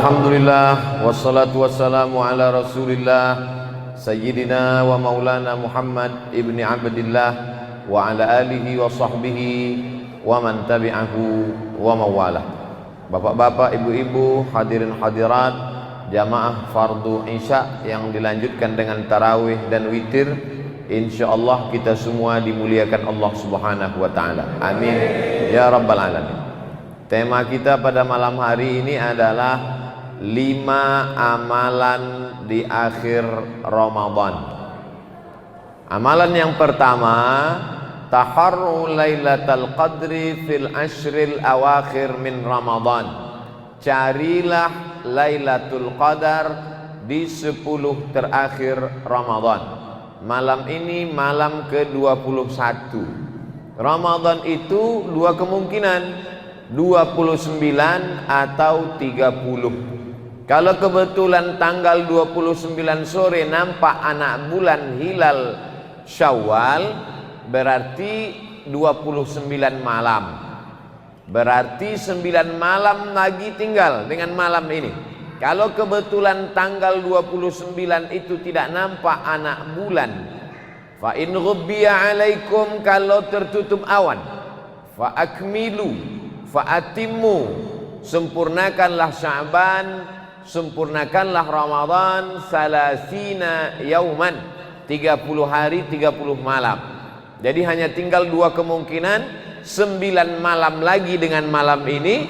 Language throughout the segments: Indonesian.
Alhamdulillah wassalatu wassalamu ala Rasulillah Sayyidina wa maulana Muhammad ibni Abdillah wa ala alihi wa sahbihi wa man tabi'ahu wa mawalah. Bapak-bapak, ibu-ibu, hadirin hadirat jamaah fardu isya yang dilanjutkan dengan tarawih dan witir, insyaallah kita semua dimuliakan Allah Subhanahu wa taala. Amin ya rabbal alamin. Tema kita pada malam hari ini adalah 5 amalan di akhir Ramadan. Amalan yang pertama, taharru lailatul qadri fil ashril awakhir min Ramadan. Carilah Lailatul Qadar di 10 terakhir Ramadan. Malam ini malam ke-21. Ramadan itu dua kemungkinan, 29 atau 30. Kalau kebetulan tanggal 29 sore nampak anak bulan hilal Syawal, berarti 29 malam. Berarti 9 malam lagi tinggal dengan malam ini. Kalau kebetulan tanggal 29 itu tidak nampak anak bulan, fa in ghubbiya alaikum, kalau tertutup awan, fa akmilu, fa'atimmu, sempurnakanlah Sya'ban, sempurnakanlah Ramadan, salasina yauman, 30 hari 30 malam. Jadi hanya tinggal dua kemungkinan, 9 malam lagi dengan malam ini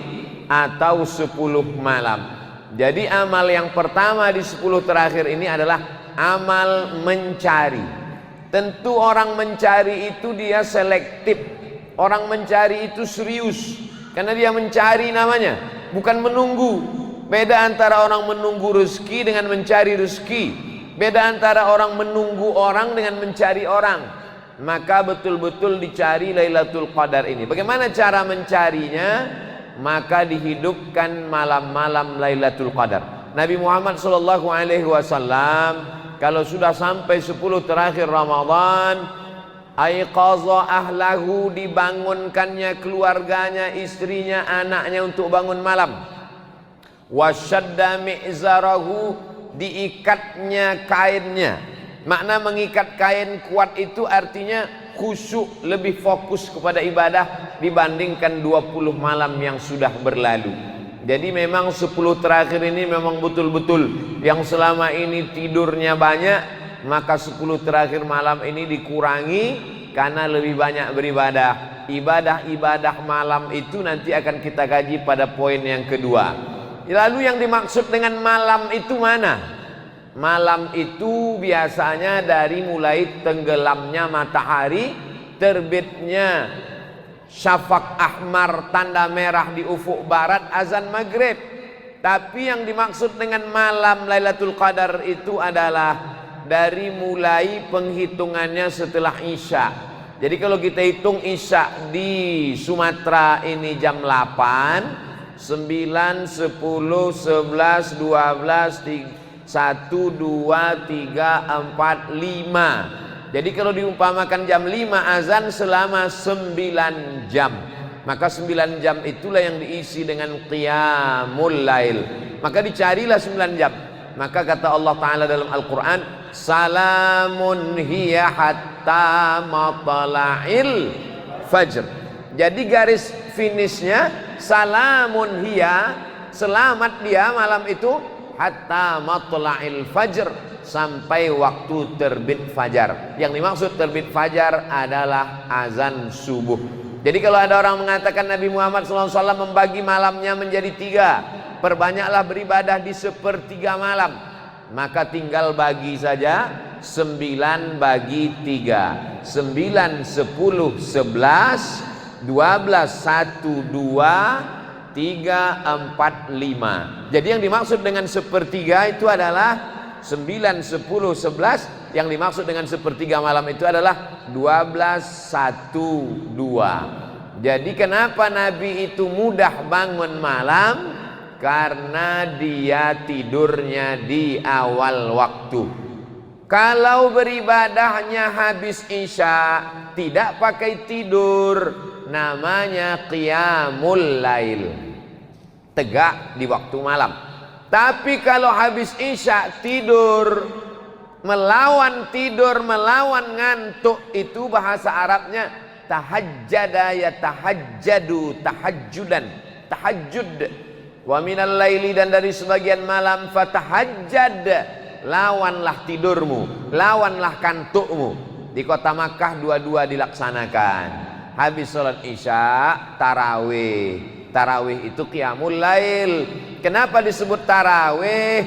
atau 10 malam. Jadi amal yang pertama di 10 terakhir ini adalah amal mencari. Tentu orang mencari itu dia selektif. Orang mencari itu serius, karena dia mencari namanya, bukan menunggu. Beda antara orang menunggu rezeki dengan mencari rezeki. Beda antara orang menunggu orang dengan mencari orang. Maka betul-betul dicari Lailatul Qadar ini. Bagaimana cara mencarinya? Maka dihidupkan malam-malam Lailatul Qadar. Nabi Muhammad SAW kalau sudah sampai 10 terakhir Ramadan, aiqaza ahlahu, dibangunkannya keluarganya, istrinya, anaknya untuk bangun malam. Wasyadda mi'zarahu, diikatnya kainnya. Makna mengikat kain kuat itu artinya khusyuk, lebih fokus kepada ibadah dibandingkan 20 malam yang sudah berlalu. Jadi memang 10 terakhir ini memang betul-betul yang selama ini tidurnya banyak, maka 10 terakhir malam ini dikurangi karena lebih banyak beribadah. Ibadah-ibadah malam itu nanti akan kita kaji pada poin yang kedua. Lalu yang dimaksud dengan malam itu mana? Malam itu biasanya dari mulai tenggelamnya matahari, terbitnya syafaq ahmar, tanda merah di ufuk barat, azan maghrib. Tapi yang dimaksud dengan malam Lailatul Qadar itu adalah dari mulai penghitungannya setelah Isya. Jadi kalau kita hitung Isya di Sumatera ini jam 8, 9, 10, 11, 12, 1, 2, 3, 4, 5. Jadi kalau diumpamakan jam 5 azan selama 9 jam. Maka 9 jam itulah yang diisi dengan qiyamul lail. Maka dicarilah 9 jam. Maka kata Allah Ta'ala dalam Al-Quran, salamun hiya hatta matla'il fajr. Jadi garis finishnya salamun hiya, selamat dia malam itu, hatta matla'il fajr, sampai waktu terbit fajar. Yang dimaksud terbit fajar adalah azan subuh. Jadi kalau ada orang mengatakan Nabi Muhammad SAW membagi malamnya menjadi 3, perbanyaklah beribadah di 1/3 malam, maka tinggal bagi saja 9 bagi 3, 9, 10, 11, 12, 1, 2, 3, 4, 5. Jadi yang dimaksud dengan 1/3 itu adalah 9, 10, 11. Yang dimaksud dengan 1/3 malam itu adalah 12, 1, 2. Jadi kenapa Nabi itu mudah bangun malam? Karena dia tidurnya di awal waktu. Kalau beribadahnya habis Isya, tidak pakai tidur, namanya qiyamul lail. tegak di waktu malam. Tapi kalau habis isya tidur, melawan ngantuk, itu bahasa Arabnya tahajjada ya tahajjadu, tahajjudan, tahajud. Wa minal laili, dan dari sebagian malam, fatahajjad, lawanlah tidurmu, lawanlah kantukmu. Di kota Makkah dua-dua dilaksanakan. Habis sholat isya tarawih. Tarawih itu qiyamul lail. Kenapa disebut tarawih?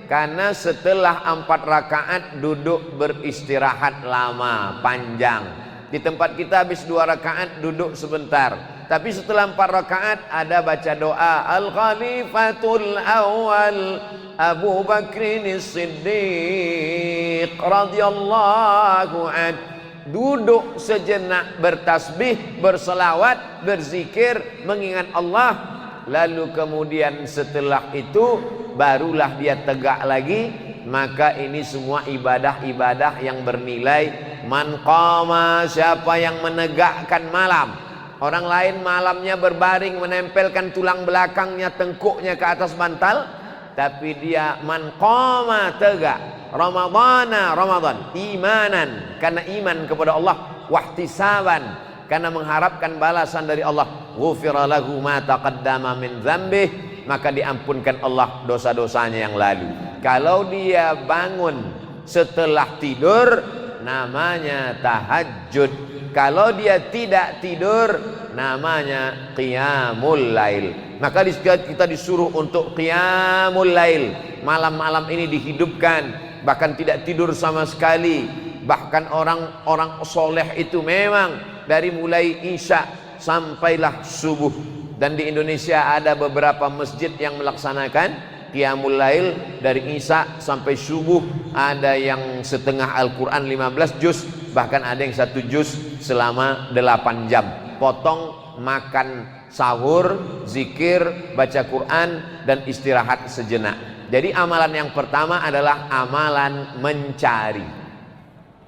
Karena setelah 4 rakaat duduk beristirahat lama, panjang. Di tempat kita habis 2 rakaat duduk sebentar. Tapi setelah 4 rakaat ada baca doa Al-Khalifatul Awal Abu Bakrin Siddiq radhiyallahu an. Duduk sejenak bertasbih, berselawat, berzikir, mengingat Allah. Lalu kemudian setelah itu barulah dia tegak lagi. Maka ini semua ibadah-ibadah yang bernilai man qama, siapa yang menegakkan malam. Orang lain malamnya berbaring, menempelkan tulang belakangnya, tengkuknya ke atas bantal, tapi dia man qama, tegak. Ramadan, imanan, karena iman kepada Allah, wahtisaban, karena mengharapkan balasan dari Allah, ghufira lahu ma taqaddama min dzambih, maka diampunkan Allah dosa-dosanya yang lalu. Kalau dia bangun setelah tidur, namanya tahajud. Kalau dia tidak tidur, namanya qiyamul lail. Maka kita disuruh untuk qiyamul lail. Malam-malam ini dihidupkan, bahkan tidak tidur sama sekali. Bahkan orang-orang soleh itu memang dari mulai isya sampailah subuh. Dan di Indonesia ada beberapa masjid yang melaksanakan qiyamul lail dari isya sampai subuh. Ada yang setengah Al-Quran 15 juz, bahkan ada yang 1 juz selama 8 jam. Potong, makan, sahur, zikir, baca Quran, dan istirahat sejenak. Jadi amalan yang pertama adalah amalan mencari.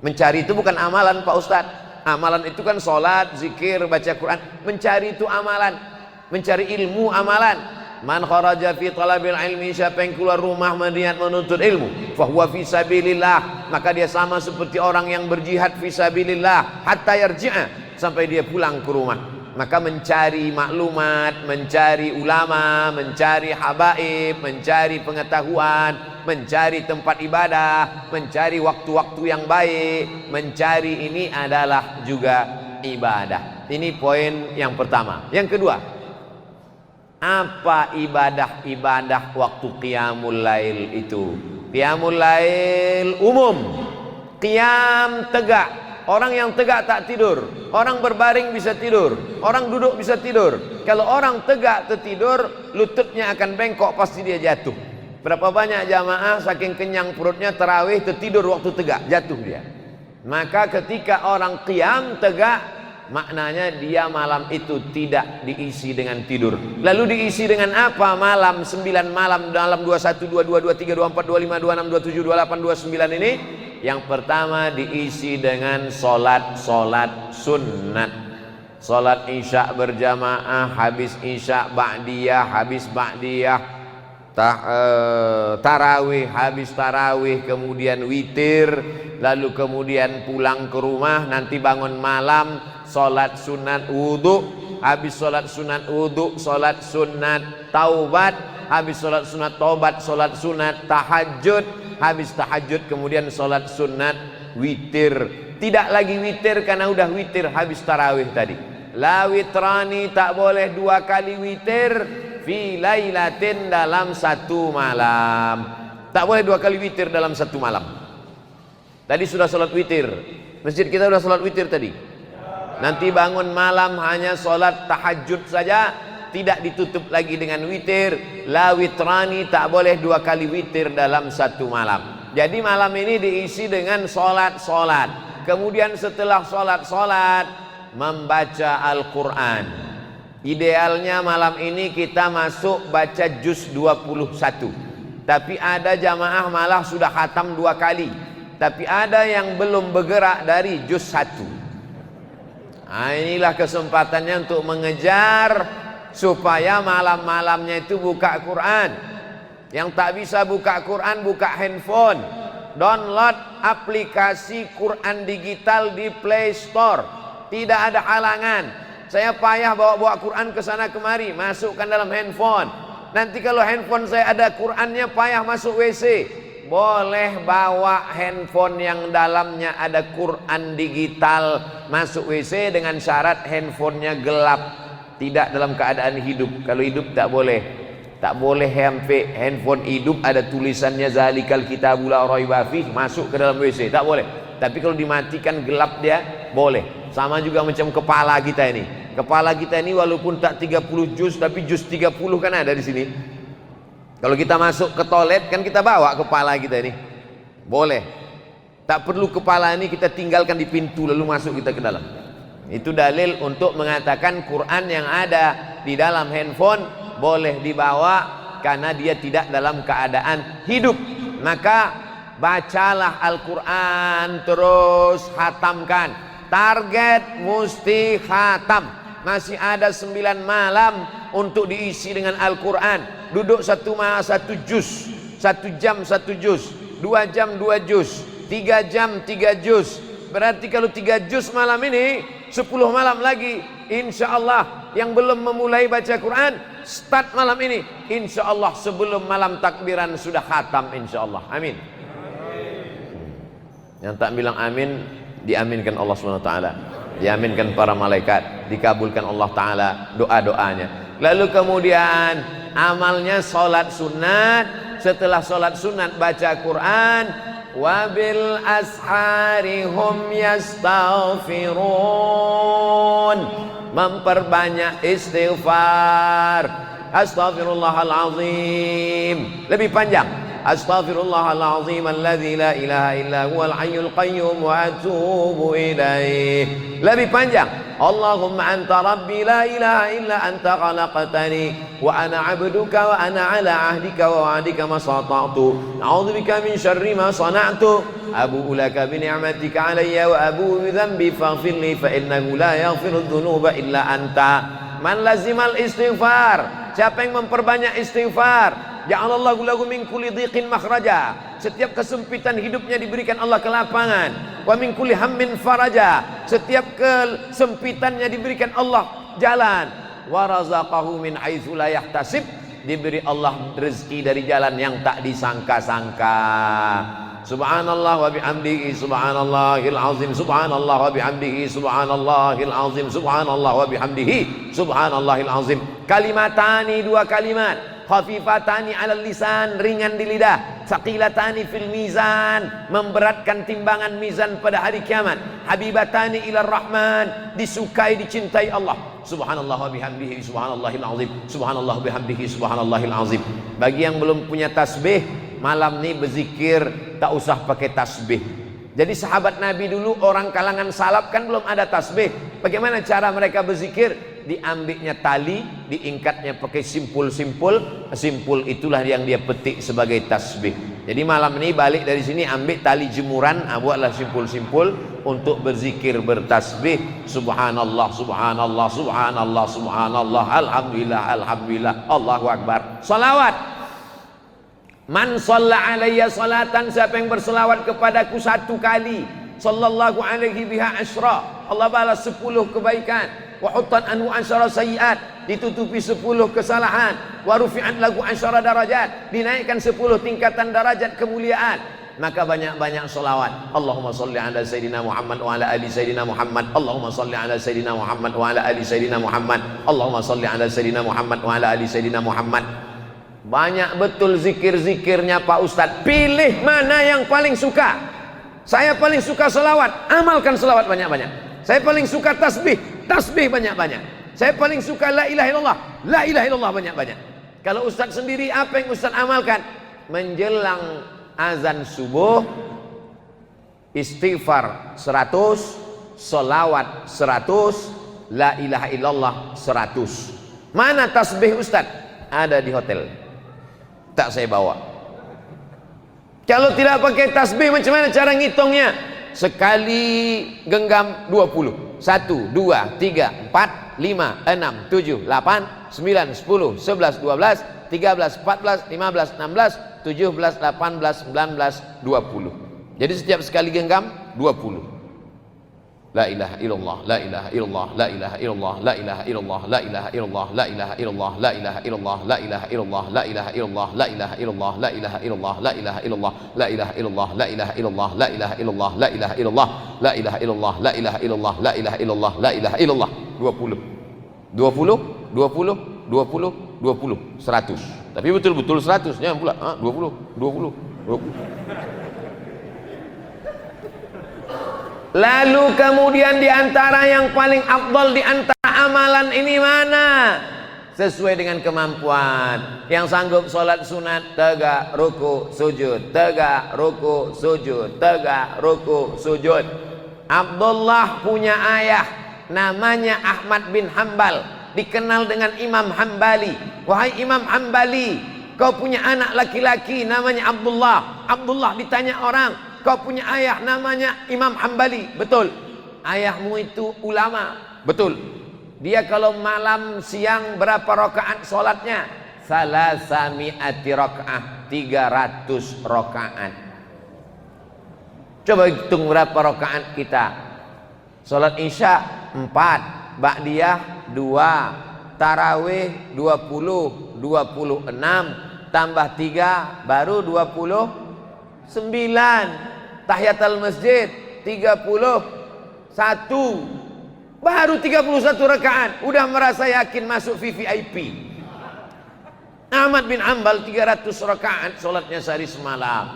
Mencari itu bukan amalan Pak Ustadz. Amalan itu kan sholat, zikir, baca Quran. Mencari itu amalan. Mencari ilmu amalan. Man kharaja fi talabil ilmi, siapa yang keluar rumah berniat menuntut ilmu, fahuwa fi sabilillah, maka dia sama seperti orang yang berjihad fi sabilillah hatta yarji'a, sampai dia pulang ke rumah. Maka mencari maklumat, mencari ulama, mencari habaib, mencari pengetahuan, mencari tempat ibadah, mencari waktu-waktu yang baik, mencari ini adalah juga ibadah. Ini poin yang pertama. Yang kedua, apa ibadah-ibadah waktu qiyamul lail itu? Qiyamul lail umum, qiyam tegak. Orang yang tegak tak tidur, orang berbaring bisa tidur, orang duduk bisa tidur. Kalau orang tegak tertidur, lututnya akan bengkok, pasti dia jatuh. Berapa banyak jamaah saking kenyang perutnya tarawih tertidur waktu tegak, jatuh dia. Maka ketika orang qiyam tegak, maknanya dia malam itu tidak diisi dengan tidur. Lalu diisi dengan apa? Malam 9 malam dalam 21, 22, 23, 24, 25, 26, 27, 28, 29 ini. Yang pertama diisi dengan solat sunnat. Solat isya berjamaah, habis isya ba'diyah, habis ba'diyah tarawih, habis tarawih kemudian witir, lalu kemudian pulang ke rumah, nanti bangun malam solat sunat wudhu, habis solat sunat wudhu solat sunat taubat, habis solat sunat taubat solat sunat tahajud, habis tahajud kemudian solat sunat witir. Tidak lagi witir karena udah witir habis tarawih tadi. La witrani, tak boleh 2 kali witir fi lailatin, dalam 1 malam. Tak boleh 2 kali witir dalam 1 malam. Tadi sudah solat witir, masjid kita sudah solat witir tadi. Nanti bangun malam hanya solat tahajud saja, tidak ditutup lagi dengan witir. La witrani, tak boleh 2 kali witir dalam 1 malam. Jadi malam ini diisi dengan solat. Kemudian setelah solat membaca Al-Quran. Idealnya malam ini kita masuk baca juz 21. Tapi ada jamaah malah sudah khatam 2 kali. Tapi ada yang belum bergerak dari juz 1. Nah, inilah kesempatannya untuk mengejar supaya malam-malamnya itu buka Quran. Yang tak bisa buka Quran, buka handphone. Download aplikasi Quran digital di Play Store. Tidak ada halangan. Saya payah bawa-bawa Quran ke sana kemari, masukkan dalam handphone. Nanti kalau handphone saya ada Qurannya, payah masuk WC. Boleh bawa handphone yang dalamnya ada Quran digital masuk WC dengan syarat handphonenya gelap, tidak dalam keadaan hidup. Kalau hidup tak boleh. Tak boleh sampai handphone hidup ada tulisannya zalikal kitabul la raiba fih masuk ke dalam WC, tak boleh. Tapi kalau dimatikan gelap dia boleh. Sama juga macam kepala kita ini. Kepala kita ini walaupun tak 30 juz tapi juz 30 kan ada di sini. Kalau kita masuk ke toilet kan kita bawa kepala kita ini. Boleh. Tak perlu kepala ini kita tinggalkan di pintu lalu masuk kita ke dalam. Itu dalil untuk mengatakan Quran yang ada di dalam handphone boleh dibawa karena dia tidak dalam keadaan hidup. Maka bacalah Al-Quran terus hatamkan. Target mesti khatam. Masih ada 9 malam untuk diisi dengan Al-Quran. Duduk satu juz, 1 jam 1 juz, 2 jam 2 juz, 3 jam 3 juz. Berarti kalau 3 juz malam ini, 10 malam lagi, insya Allah yang belum memulai baca Quran, start malam ini, insya Allah sebelum malam takbiran sudah khatam, insya Allah. Amin. Yang tak bilang amin, diaminkan Allah SWT, diaminkan para malaikat, dikabulkan Allah Ta'ala doa-doanya. Lalu kemudian amalnya sholat sunat. Setelah sholat sunat baca Quran. Wabil ashari hum yastaghfirun, memperbanyak istighfar. Astaghfirullahalazim, lebih panjang. Astaghfirullahalazim alladzi la ilaha illa huwal hayyul qayyum wa atubu ilaih. Lebih panjang. Allahumma anta rabbi la ilaha illa anta khalaqtani wa ana 'abduka wa ana 'ala 'ahdika wa wa'dika ma stata'tu a'udzubika min syarri ma sana'tu abu'u laka bi ni'matika 'alayya wa abu'u bi dhanbi faghfirli fa innahu la yaghfiru dzunuba illa anta. Man lazimal istighfar, siapa yang memperbanyak istighfar, ja'alallahu lahu min kulli dhiqin makhraja, setiap kesempitan hidupnya diberikan Allah kelapangan. Wa min kulli hammin faraja, setiap kesempitannya diberikan Allah jalan. Wa razaqahu min haitsu la yahtasib, diberi Allah rezeki dari jalan yang tak disangka-sangka. Subhanallah wa bihamdihi subhanallahil azim, subhanallah wa bihamdihi subhanallahil azim, subhanallah wa bihamdihi subhanallahil azim. Kalimatani, 2 kalimat, khafifatani 'alal lisan, ringan di lidah, tsaqilatani fil mizan, memberatkan timbangan mizan pada hari kiamat, habibatani ilar rahman, disukai dicintai Allah. Subhanallah wa bihamdihi subhanallahil azim, subhanallah wa bihamdihi subhanallahil azim. Bagi yang belum punya tasbih, malam ini berzikir tak usah pakai tasbih. Jadi sahabat Nabi dulu, orang kalangan salaf kan belum ada tasbih. Bagaimana cara mereka berzikir? Diambilnya tali, diingkatnya pakai simpul-simpul, simpul itulah yang dia petik sebagai tasbih. Jadi malam ini balik dari sini ambil tali jemuran, buatlah simpul-simpul untuk berzikir, bertasbih. Subhanallah, subhanallah, subhanallah, subhanallah, alhamdulillah, alhamdulillah, Allahu akbar. Salawat. Man shalla alayya salatan, siapa yang berselawat kepadaku 1 kali, sallallahu alaihi biha asyra, Allah balas 10 kebaikan. Wa huttan anhu asyara sayyiat, ditutupi 10 kesalahan. Wa rufi'at lahu asyara darajat, dinaikkan 10 tingkatan darajat kemuliaan. Maka banyak-banyak selawat. Allahumma salli ala sayyidina Muhammad wa ala ali sayyidina Muhammad. Allahumma salli ala sayyidina Muhammad wa ala ali sayyidina Muhammad. Allahumma salli ala sayyidina Muhammad wa ala ali sayyidina Muhammad. Banyak betul zikir-zikirnya Pak Ustadz. Pilih mana yang paling suka. Saya paling suka selawat, amalkan selawat banyak-banyak. Saya paling suka tasbih, tasbih banyak-banyak. Saya paling suka la ilaha illallah, la ilaha illallah banyak-banyak. Kalau Ustadz sendiri, apa yang Ustadz amalkan? Menjelang azan subuh, istighfar 100, selawat 100, la ilaha illallah 100. Mana tasbih Ustadz? Ada di hotel, tak saya bawa. Kalau tidak pakai tasbih, macam mana cara ngitungnya? Sekali genggam 20. 1, 2, 3, 4, 5, 6, 7, 8, 9, 10, 11, 12, 13, 14, 15, 16, 17, 18, 19, 20. Jadi setiap sekali genggam 20. La ilaha illallah, la ilaha illallah, la ilaha illallah, la ilaha illallah, la ilaha illallah, la ilaha illallah, la ilaha illallah, la ilaha illallah, la ilaha illallah, la ilaha illallah, la ilaha illallah, la ilaha illallah, la ilaha illallah, la ilaha illallah, la ilaha illallah, la ilaha illallah, la ilaha illallah, la ilaha illallah, la ilaha illallah, la ilaha illallah. 20. 20, 20, 20, 20, 100. Tapi betul-betul 100, jangan pula 20, 20, 20. Lalu kemudian diantara yang paling afdal diantara amalan ini mana? Sesuai dengan kemampuan. Yang sanggup sholat sunat, tegak, ruku, sujud, tegak, ruku, sujud, tegak, ruku, sujud. Abdullah punya ayah namanya Ahmad bin Hambal, dikenal dengan Imam Hambali. Wahai Imam Hambali, kau punya anak laki-laki namanya Abdullah. Abdullah ditanya orang, kau punya ayah namanya Imam Hambali. Betul. Ayahmu itu ulama. Betul. Dia kalau malam siang berapa rakaat sholatnya? Salasami'ati rakaat, 300 rakaat. Coba hitung berapa rakaat kita. Sholat isya 4, ba'diyah 2, tarawih 20, 26 tambah 3 baru 29. Tahiyatul masjid 31, baru 31 rakaat udah merasa yakin masuk VVIP. Ahmad bin Hanbal 300 rakaat sholatnya sehari semalam.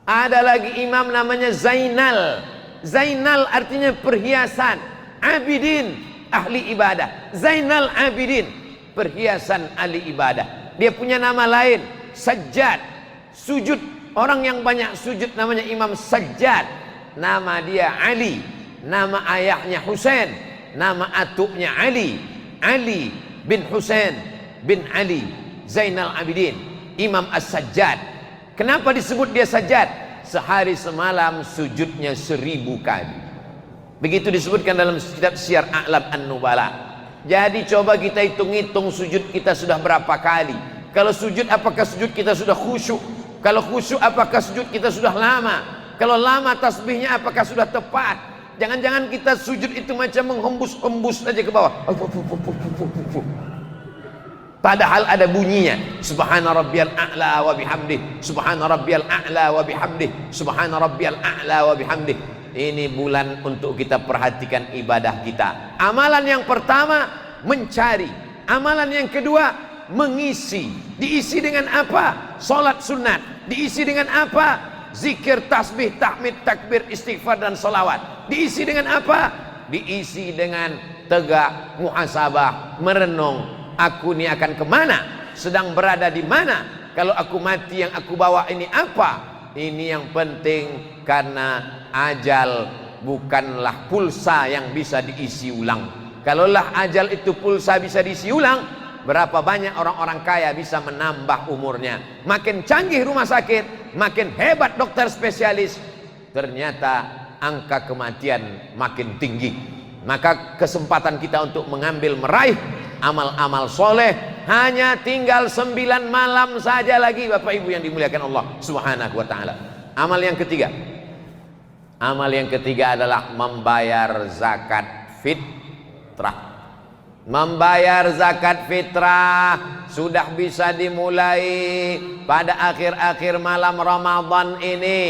Ada lagi imam namanya Zainal. Zainal artinya perhiasan, Abidin ahli ibadah. Zainal Abidin perhiasan ahli ibadah. Dia punya nama lain Sajjad, sujud. Orang yang banyak sujud namanya Imam Sajjad. Nama dia Ali, nama ayahnya Husain, nama atuknya Ali. Ali bin Husain bin Ali Zainal Abidin, Imam As-Sajjad. Kenapa disebut dia Sajjad? Sehari semalam sujudnya 1000 kali. Begitu disebutkan dalam kitab Syiar A'lam An-Nubala. Jadi coba kita hitung-hitung sujud kita sudah berapa kali. Kalau sujud apakah sujud kita sudah khusyuk? Kalau khusyuk apakah sujud kita sudah lama? Kalau lama tasbihnya apakah sudah tepat? Jangan-jangan kita sujud itu macam menghembus-hembus saja ke bawah. Padahal ada bunyinya. Subhana rabbiyal a'la wa bihamdih, subhana rabbiyal a'la wa bihamdih, subhana rabbiyal a'la wa bihamdih. Ini bulan untuk kita perhatikan ibadah kita. Amalan yang pertama mencari, amalan yang kedua mengisi. Diisi dengan apa? Salat sunat. Diisi dengan apa? Zikir, tasbih, tahmid, takbir, istighfar dan salawat. Diisi dengan apa? Diisi dengan tegak, muhasabah, merenung. Aku ini akan kemana? Sedang berada di mana? Kalau aku mati yang aku bawa ini apa? Ini yang penting, karena ajal bukanlah pulsa yang bisa diisi ulang. Kalaulah ajal itu pulsa bisa diisi ulang, berapa banyak orang-orang kaya bisa menambah umurnya. Makin canggih rumah sakit, makin hebat dokter spesialis, ternyata angka kematian makin tinggi. Maka kesempatan kita untuk mengambil meraih amal-amal soleh hanya tinggal 9 malam saja lagi, Bapak Ibu yang dimuliakan Allah Subhanahu wa ta'ala. Amal yang ketiga, amal yang ketiga adalah membayar zakat fitrah. Membayar zakat fitrah sudah bisa dimulai pada akhir-akhir malam Ramadan ini.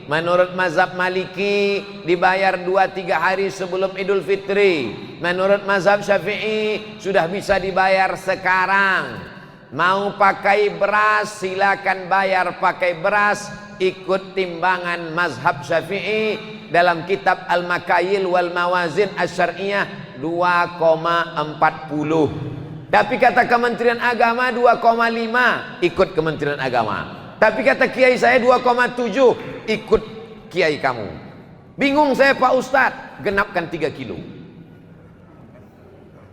Menurut mazhab Maliki dibayar 2-3 hari sebelum Idul Fitri. Menurut mazhab Syafi'i sudah bisa dibayar sekarang. Mau pakai beras silakan bayar pakai beras, ikut timbangan mazhab Syafi'i dalam kitab Al-Makayil wal Mawazin Asy-Syar'iyyah 2,40. Tapi kata Kementerian Agama 2,5, ikut Kementerian Agama. Tapi kata kiai saya 2,7, ikut kiai kamu. Bingung saya Pak Ustadz, genapkan 3 kilo.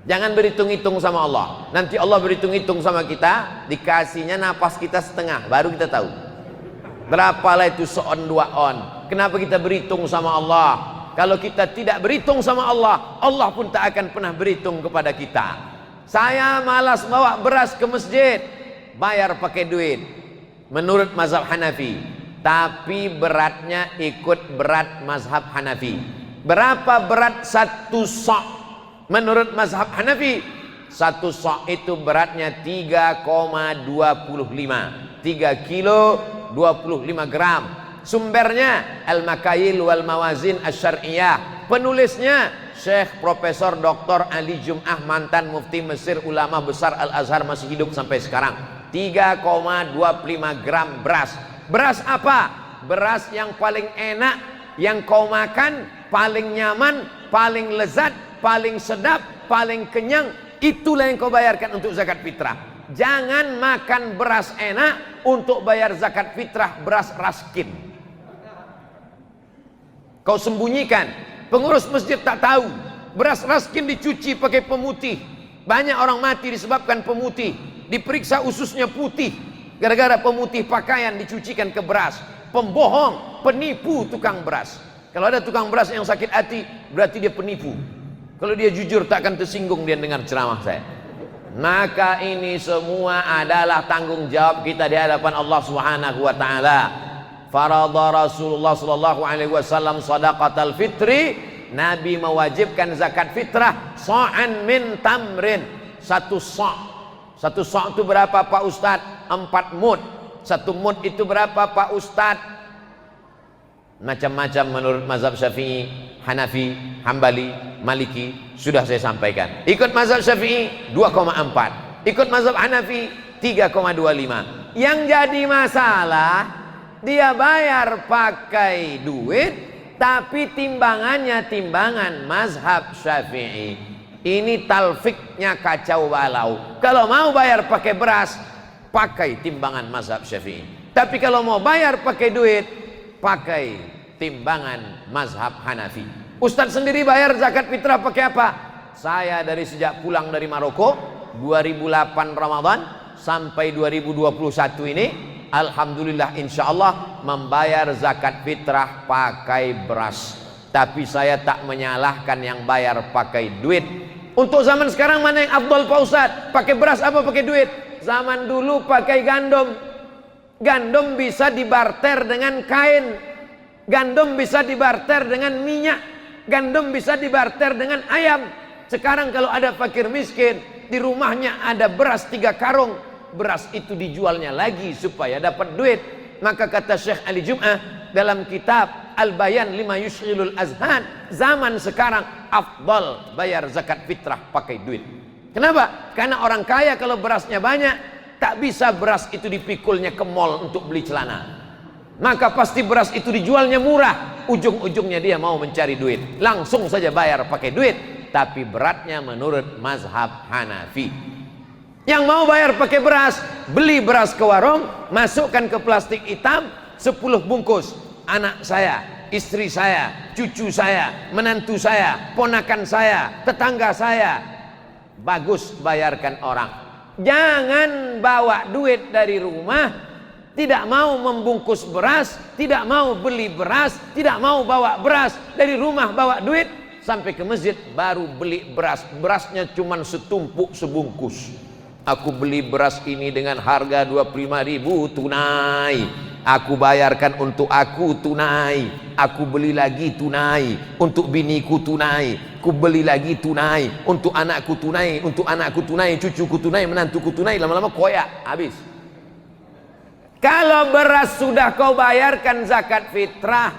Jangan berhitung-hitung sama Allah. Nanti Allah berhitung-hitung sama kita, dikasihnya napas kita setengah, baru kita tahu berapalah itu seon 2 on. Kenapa kita berhitung sama Allah? Kalau kita tidak berhitung sama Allah, Allah pun tak akan pernah berhitung kepada kita. Saya malas bawa beras ke masjid, bayar pakai duit menurut mazhab Hanafi, tapi beratnya ikut berat mazhab Hanafi. Berapa berat satu sok menurut mazhab Hanafi? Satu sok itu beratnya 3,25, 3 kilo 25 gram. Sumbernya Al-Makayil wal Mawazin Asy-Syar'iyyah. Penulisnya Syekh Profesor Dr. Ali Jum'ah, mantan mufti Mesir, ulama besar Al-Azhar, masih hidup sampai sekarang. 3,25 gram beras. Beras apa? Beras yang paling enak, yang kau makan paling nyaman, paling lezat, paling sedap, paling kenyang. Itulah yang kau bayarkan untuk zakat fitrah. Jangan makan beras enak untuk bayar zakat fitrah beras raskin. Kau sembunyikan, pengurus masjid tak tahu. Beras raskin dicuci pakai pemutih. Banyak orang mati disebabkan pemutih. Diperiksa ususnya putih gara-gara pemutih pakaian dicucikan ke beras. Pembohong, penipu tukang beras. Kalau ada tukang beras yang sakit hati, berarti dia penipu. Kalau dia jujur, tak akan tersinggung dia dengar ceramah saya. Maka ini semua adalah tanggung jawab kita di hadapan Allah Subhanahu wa taala. Faradha Rasulullah sallallahu alaihi wasallam shadaqatal fitri. Nabi mewajibkan zakat fitrah sa'an min tamrin. Satu sa'. Satu sa' itu berapa Pak Ustadz? 4 mud. Satu mud itu berapa Pak Ustadz? Macam-macam menurut mazhab Syafi'i, Hanafi, Hambali, Maliki. Sudah saya sampaikan. Ikut mazhab Syafi'i 2,4. Ikut mazhab Hanafi 3,25. Yang jadi masalah, dia bayar pakai duit, tapi timbangannya timbangan mazhab Syafi'i. Ini talfiknya kacau balau. Kalau mau bayar pakai beras, pakai timbangan mazhab Syafi'i. Tapi kalau mau bayar pakai duit, pakai timbangan mazhab Hanafi. Ustadz sendiri bayar zakat fitrah pakai apa? Saya dari sejak pulang dari Maroko 2008 Ramadan sampai 2021 ini, alhamdulillah insyaallah membayar zakat fitrah pakai beras. Tapi saya tak menyalahkan yang bayar pakai duit. Untuk zaman sekarang mana yang afdal Pak Ustadz? Pakai beras apa pakai duit? Zaman dulu pakai gandum. Gandum bisa dibarter dengan kain. Gandum bisa dibarter dengan minyak. Gandum bisa dibarter dengan ayam. Sekarang kalau ada fakir miskin, di rumahnya ada beras 3 karung, beras itu dijualnya lagi supaya dapat duit. Maka kata Syekh Ali Jum'ah dalam kitab Al-Bayan lima yushghilul azhan, zaman sekarang afdal bayar zakat fitrah pakai duit. Kenapa? Karena orang kaya kalau berasnya banyak, tak bisa beras itu dipikulnya ke mall untuk beli celana. Maka pasti beras itu dijualnya murah. Ujung-ujungnya dia mau mencari duit. Langsung saja bayar pakai duit. Tapi beratnya menurut mazhab Hanafi. Yang mau bayar pakai beras, beli beras ke warung, masukkan ke plastik hitam 10 bungkus. Anak saya, istri saya, cucu saya, menantu saya, ponakan saya, tetangga saya. Bagus bayarkan orang. Jangan bawa duit dari rumah, tidak mau membungkus beras, tidak mau beli beras, tidak mau bawa beras dari rumah, bawa duit sampai ke masjid baru beli beras. Berasnya cuma setumpuk sebungkus. Aku beli beras ini dengan harga 25.000 tunai. Aku bayarkan untuk aku tunai. Aku beli lagi tunai. Untuk biniku tunai. Ku beli lagi tunai. Untuk anakku tunai. Untuk anakku tunai. Cucuku tunai. Menantuku tunai. Lama-lama koyak. Habis. Kalau beras sudah kau bayarkan zakat fitrah,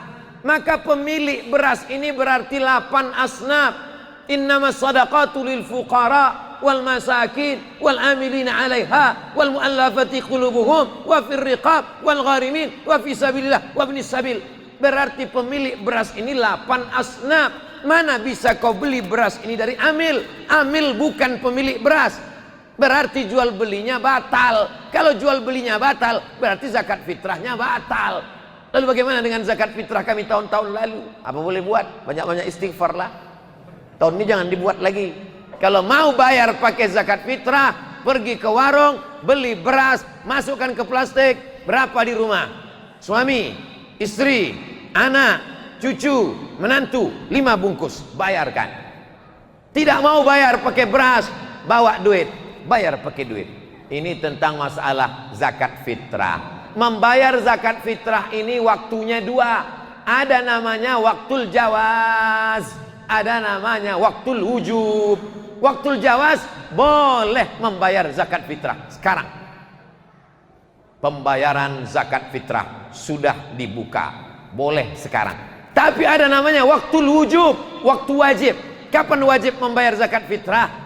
maka pemilik beras ini berarti 8 asnaf. Innamas sadaqatu lil fuqara wal masakin wal amilina 'alaiha wal mu'allafati qulubuhum wa fir riqab wal gharimin wa fi sabilillah wa ibnis sabil. Berarti pemilik beras ini 8 asnaf. Mana bisa kau beli beras ini dari amil? Amil bukan pemilik beras. Berarti jual belinya batal. Kalau jual belinya batal, berarti zakat fitrahnya batal. Lalu bagaimana dengan zakat fitrah kami tahun-tahun lalu? Apa boleh buat? Banyak-banyak istighfar lah. Tahun ini jangan dibuat lagi. Kalau mau bayar pakai zakat fitrah, pergi ke warung, beli beras, masukkan ke plastik. Berapa di rumah? Suami, istri, anak, cucu, menantu, 5 bungkus. Bayarkan. Tidak mau bayar pakai beras, bawa duit. Bayar pakai duit. Ini tentang masalah zakat fitrah. Membayar zakat fitrah ini waktunya dua. Ada namanya waktul jawaz, ada namanya waktul wujub. Waktul jawaz boleh membayar zakat fitrah sekarang. Pembayaran zakat fitrah sudah dibuka, boleh sekarang. Tapi ada namanya waktul wujub, waktu wajib. Kapan wajib membayar zakat fitrah?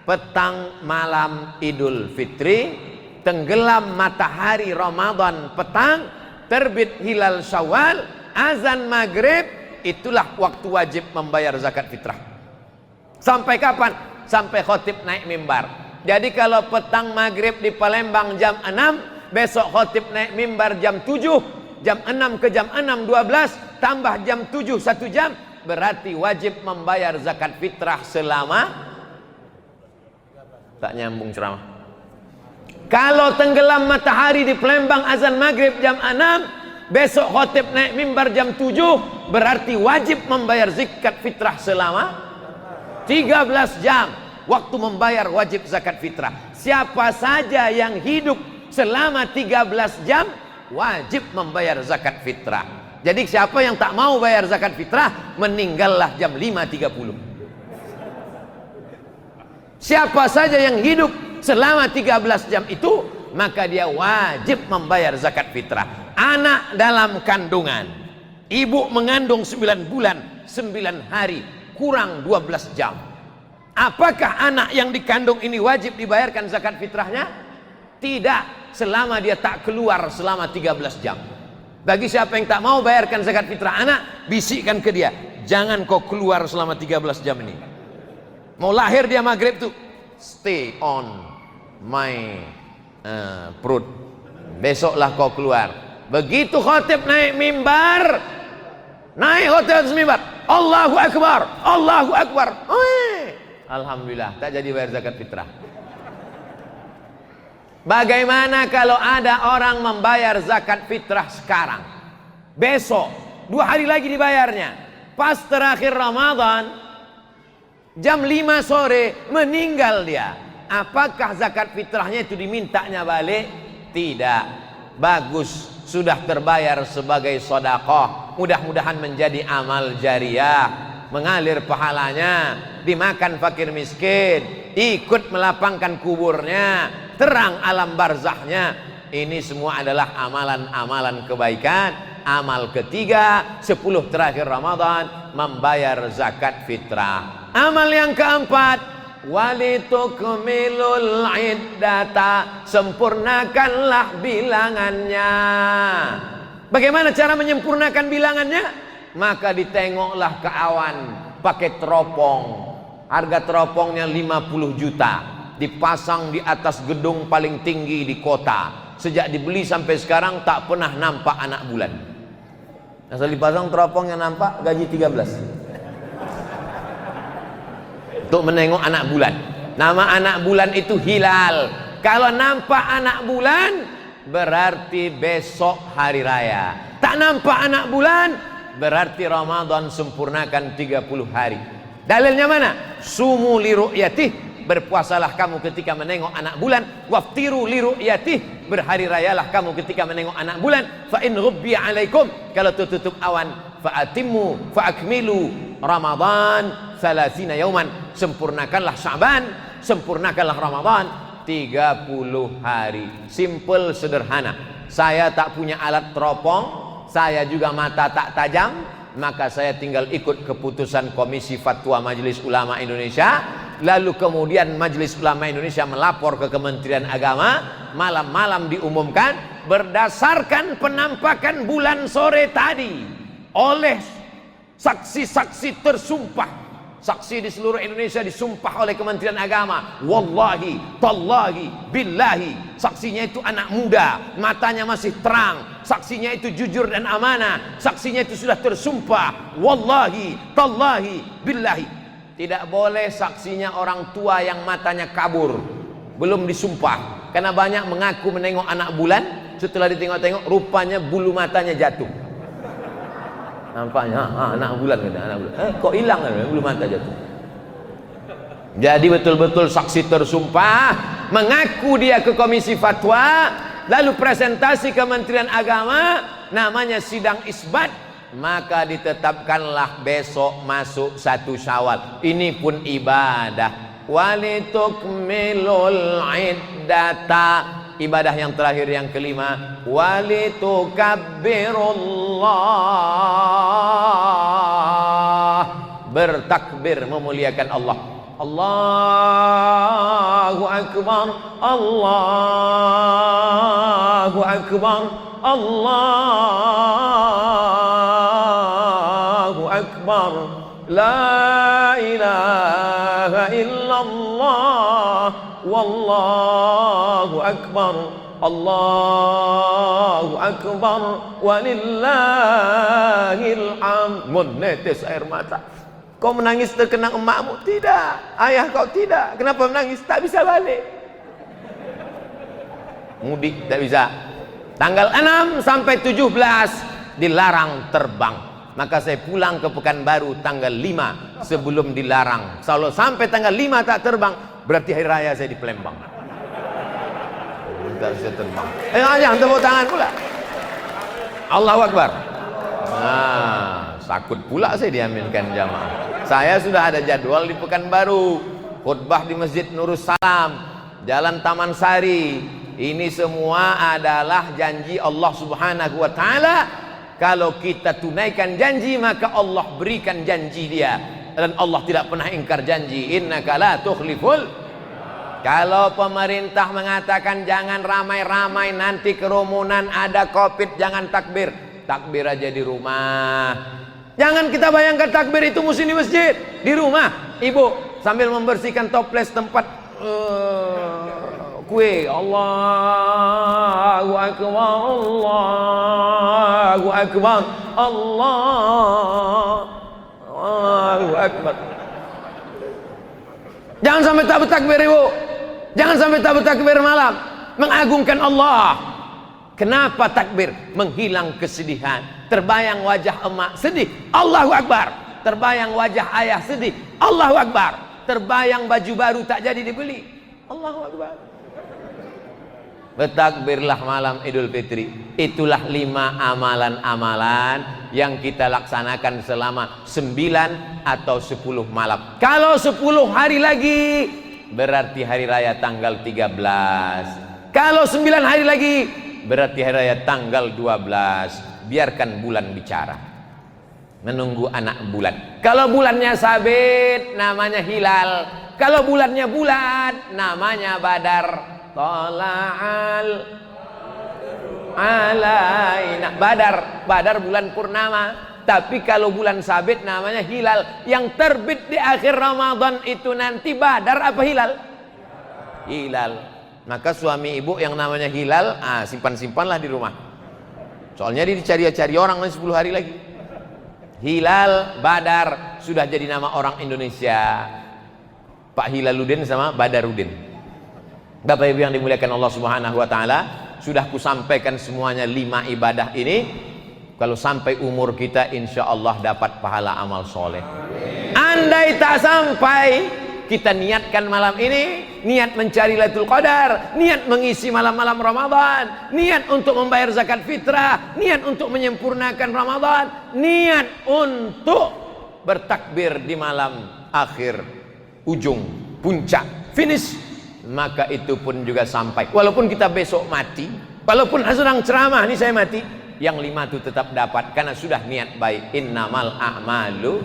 Petang malam Idul Fitri, tenggelam matahari Ramadan petang, terbit hilal Syawal, azan maghrib, itulah waktu wajib membayar zakat fitrah. Sampai kapan? Sampai khotib naik mimbar. Jadi kalau petang maghrib di Palembang jam 6, besok khotib naik mimbar jam 7, jam 6 ke jam 6 12, tambah jam 7 1 jam, berarti wajib membayar zakat fitrah selama, tak nyambung ceramah. Kalau tenggelam matahari di Palembang azan maghrib jam 6, besok khotib naik mimbar jam 7, berarti wajib membayar zakat fitrah selama 13 jam. Waktu membayar wajib zakat fitrah. Siapa saja yang hidup selama 13 jam wajib membayar zakat fitrah. Jadi siapa yang tak mau bayar zakat fitrah, meninggallah jam 5.30. Siapa saja yang hidup selama 13 jam itu, maka dia wajib membayar zakat fitrah. Anak dalam kandungan, ibu mengandung 9 bulan 9 hari kurang 12 jam. Apakah anak yang dikandung ini wajib dibayarkan zakat fitrahnya? Tidak, selama dia tak keluar selama 13 jam. Bagi siapa yang tak mau bayarkan zakat fitrah anak, bisikkan ke dia, jangan kau keluar selama 13 jam ini. Mau lahir dia maghrib tuh, stay on my perut, besoklah kau keluar. Begitu khotib naik mimbar, Allahu Akbar, Allahu Akbar, alhamdulillah, tak jadi bayar zakat fitrah. Bagaimana kalau ada orang membayar zakat fitrah sekarang, besok 2 hari lagi dibayarnya, pas terakhir Ramadan jam 5 sore meninggal dia, apakah zakat fitrahnya itu dimintanya balik? Tidak. Bagus, sudah terbayar sebagai sedekah, mudah-mudahan menjadi amal jariah, mengalir pahalanya, dimakan fakir miskin, ikut melapangkan kuburnya, terang alam barzahnya. Ini semua adalah amalan-amalan kebaikan. Amal ketiga, 10 terakhir Ramadan, membayar zakat fitrah. Amal yang keempat, walitukmilul iddata, sempurnakanlah bilangannya. Bagaimana cara menyempurnakan bilangannya? Maka ditengoklah ke awan pakai teropong. Harga teropongnya 50 juta, dipasang di atas gedung paling tinggi di kota. Sejak dibeli sampai sekarang tak pernah nampak anak bulan. Asal dipasang teropong yang nampak gaji 13 untuk menengok anak bulan. Nama anak bulan itu hilal. Kalau nampak anak bulan berarti besok hari raya. Tak nampak anak bulan berarti Ramadan sempurnakan 30 hari. Dalilnya mana? Sumu li ru'yatih, berpuasalah kamu ketika menengok anak bulan. Waftiru li ru'yatih, berhari rayalah kamu ketika menengok anak bulan. Fa in ghubbiya alaikum, kalau tertutup awan, fa atimmu fa akmilu Ramadan 30 yauman, sempurnakanlah Sya'ban, sempurnakanlah Ramadan 30 hari. Simple, sederhana. Saya tak punya alat teropong, saya juga mata tak tajam, maka saya tinggal ikut keputusan Komisi Fatwa Majelis Ulama Indonesia. Lalu kemudian Majelis Ulama Indonesia melapor ke Kementerian Agama, malam-malam diumumkan berdasarkan penampakan bulan sore tadi oleh saksi-saksi tersumpah. Saksi di seluruh Indonesia disumpah oleh Kementerian Agama. Wallahi, tallahi, billahi. Saksinya itu anak muda, matanya masih terang. Saksinya itu jujur dan amanah. Saksinya itu sudah tersumpah. Wallahi, tallahi, billahi. Tidak boleh saksinya orang tua yang matanya kabur, belum disumpah. Karena banyak mengaku menengok anak bulan, setelah ditengok-tengok rupanya bulu matanya jatuh. Nampaknya anak bulan, anak bulan. Kok hilang bulu mata jatuh? Jadi betul-betul saksi tersumpah mengaku dia ke Komisi Fatwa, lalu presentasi Kementerian Agama, namanya sidang isbat, maka ditetapkanlah besok masuk 1 Syawal. Ini pun ibadah. Walitukmilul iddata, ibadah yang terakhir yang kelima, walitukabirullah, bertakbir memuliakan Allah. Allahu Akbar, Allahu Akbar, Allahu Akbar, la ilaha illallah, wallahu akbar, Allahu Akbar, walillahil hamd. Menetes air mata. Kau menangis terkenang emakmu? Tidak. Ayah kau tidak. Kenapa menangis? Tak bisa balik. Mudik tak bisa. Tanggal 6 sampai 17 dilarang terbang. Maka saya pulang ke Pekanbaru tanggal 5 sebelum dilarang. Kalau sampai tanggal 5 tak terbang, berarti hari raya saya di Palembang. Tak bisa terbang. Jangan tepuk tangan pula. Allahu Akbar. Nah, takut pula saya diaminkan jamaah. Saya sudah ada jadwal di Pekanbaru, khutbah di Masjid Nurus Salam, Jalan Taman Sari. Ini semua adalah janji Allah Subhanahu wa taala. Kalau kita tunaikan janji, maka Allah berikan janji dia. Dan Allah tidak pernah ingkar janji. Innaka la tukhliful. Kalau pemerintah mengatakan jangan ramai-ramai, nanti kerumunan, ada Covid, jangan takbir. Takbir aja di rumah. Jangan kita bayangkan takbir itu mesti di masjid. Di rumah, ibu sambil membersihkan toples tempat kue. Allahu Akbar, Allahu Akbar, Allahu Akbar. Jangan sampai tak bertakbir, ibu. Jangan sampai tak bertakbir malam. Mengagungkan Allah. Kenapa takbir? Menghilang kesedihan. Terbayang wajah emak sedih, Allahu Akbar. Terbayang wajah ayah sedih, Allahu Akbar. Terbayang baju baru tak jadi dibeli, Allahu Akbar. Bertakbirlah malam Idul Fitri. Itulah 5 amalan-amalan yang kita laksanakan selama 9 atau 10 malam. Kalau 10 hari lagi, berarti hari raya tanggal 13. Kalau 9 hari lagi, berarti hari raya tanggal 12. Biarkan bulan bicara. Menunggu anak bulan. Kalau bulannya sabit, namanya hilal. Kalau bulannya bulat, namanya badar. Tala'al alaina. Badar bulan purnama. Tapi kalau bulan sabit namanya hilal. Yang terbit di akhir Ramadan itu nanti badar apa hilal? Hilal. Maka suami ibu yang namanya hilal, simpan-simpanlah di rumah. Soalnya dia dicari-cari orang 10 hari lagi. Hilal, Badar sudah jadi nama orang Indonesia. Pak Hilaluddin sama Badarudin. Bapak Ibu yang dimuliakan Allah Subhanahu wa taala, sudah kusampaikan semuanya 5 ibadah ini. Kalau sampai umur kita, insya Allah dapat pahala amal soleh. Andai tak sampai, kita niatkan malam ini, niat mencari Lailatul Qadar, niat mengisi malam-malam Ramadan, niat untuk membayar zakat fitrah, niat untuk menyempurnakan Ramadan, niat untuk bertakbir di malam akhir, ujung, puncak, finish, maka itu pun juga sampai. Walaupun kita besok mati, walaupun sedang ceramah ini saya mati, yang 5 itu tetap dapat karena sudah niat baik. Innamal a'malu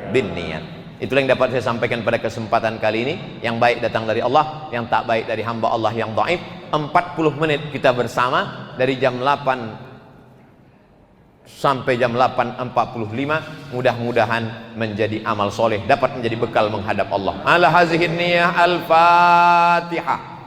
binniyat. Itulah yang dapat saya sampaikan pada kesempatan kali ini. Yang baik datang dari Allah, yang tak baik dari hamba Allah yang dhaif. 40 menit kita bersama dari jam 8 sampai jam 8.45. Mudah-mudahan menjadi amal soleh, dapat menjadi bekal menghadap Allah. Ala hazihin niyah, al-Fatihah.